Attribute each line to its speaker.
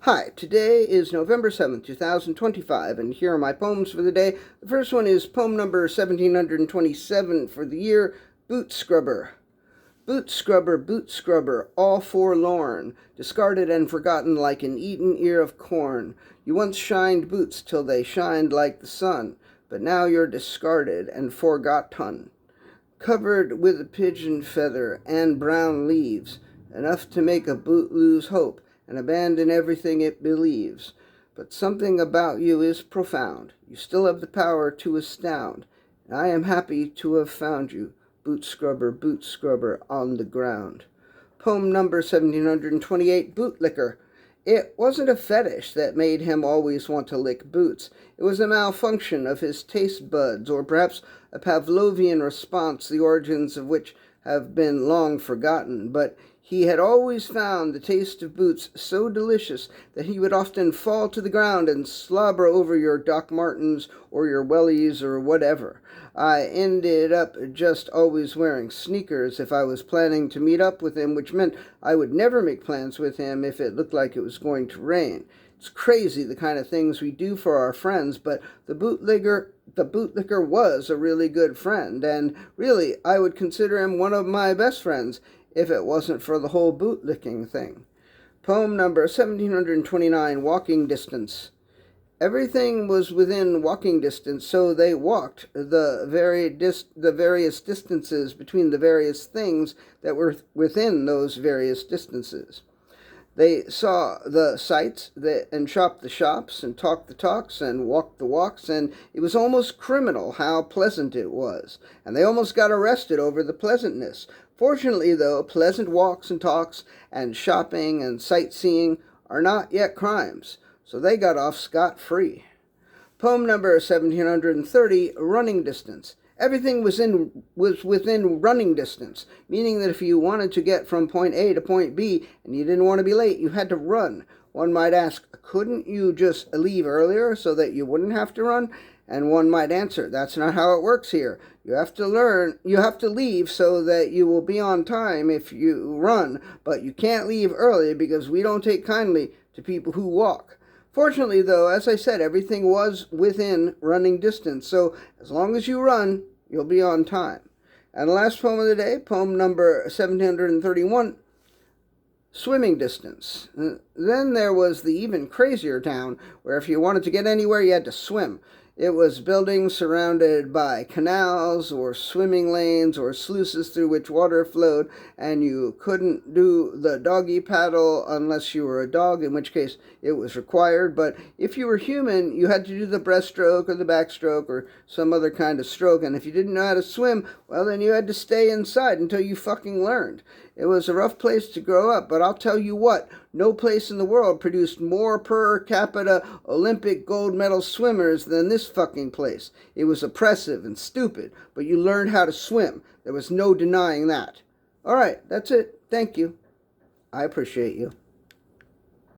Speaker 1: Hi, today is November 7th, 2025, and here are my poems for the day. The first one is poem number 1727 for the year, Boot Scrubber. Boot scrubber, all forlorn, discarded and forgotten like an eaten ear of corn. You once shined boots till they shined like the sun, but now you're discarded and forgotten. Covered with a pigeon feather and brown leaves, enough to make a boot lose hope and abandon everything it believes. But something about you is profound. You still have the power to astound. And I am happy to have found you, boot scrubber on the ground. Poem number 1728, Bootlicker. It wasn't a fetish that made him always want to lick boots. It was a malfunction of his taste buds, or perhaps a Pavlovian response, the origins of which have been long forgotten. But he had always found the taste of boots so delicious that he would often fall to the ground and slobber over your Doc Martens or your wellies or whatever. I ended up just always wearing sneakers if I was planning to meet up with him, which meant I would never make plans with him if it looked like it was going to rain. It's crazy the kind of things we do for our friends, but the bootlicker was a really good friend, and really I would consider him one of my best friends if it wasn't for the whole bootlicking thing. Poem number 1729, Walking Distance. Everything was within walking distance, so they walked the various distances between the various things that were within those various distances. They saw the sights and shopped the shops and talked the talks and walked the walks, and it was almost criminal how pleasant it was. And they almost got arrested over the pleasantness. Fortunately, though, pleasant walks and talks and shopping and sightseeing are not yet crimes, so they got off scot-free. Poem number 1730, Running Distance. Everything was within running distance, meaning that if you wanted to get from point A to point B and you didn't want to be late, you had to run. One might ask, couldn't you just leave earlier so that you wouldn't have to run? And one might answer, that's not how it works here. You have to leave so that you will be on time if you run, but you can't leave early because we don't take kindly to people who walk. Fortunately, though, as I said, everything was within running distance, so as long as you run, you'll be on time. And the last poem of the day, poem number 1731, Swimming Distance. Then there was the even crazier town, where if you wanted to get anywhere, you had to swim. It was buildings surrounded by canals or swimming lanes or sluices through which water flowed, and you couldn't do the doggy paddle unless you were a dog, in which case it was required. But if you were human, you had to do the breaststroke or the backstroke or some other kind of stroke, and if you didn't know how to swim, well, then you had to stay inside until you fucking learned. It was a rough place to grow up, but I'll tell you what, no place in the world produced more per capita Olympic gold medal swimmers than this fucking place. It was oppressive and stupid, but you learned how to swim. There was no denying that. All right, that's it. Thank you. I appreciate you.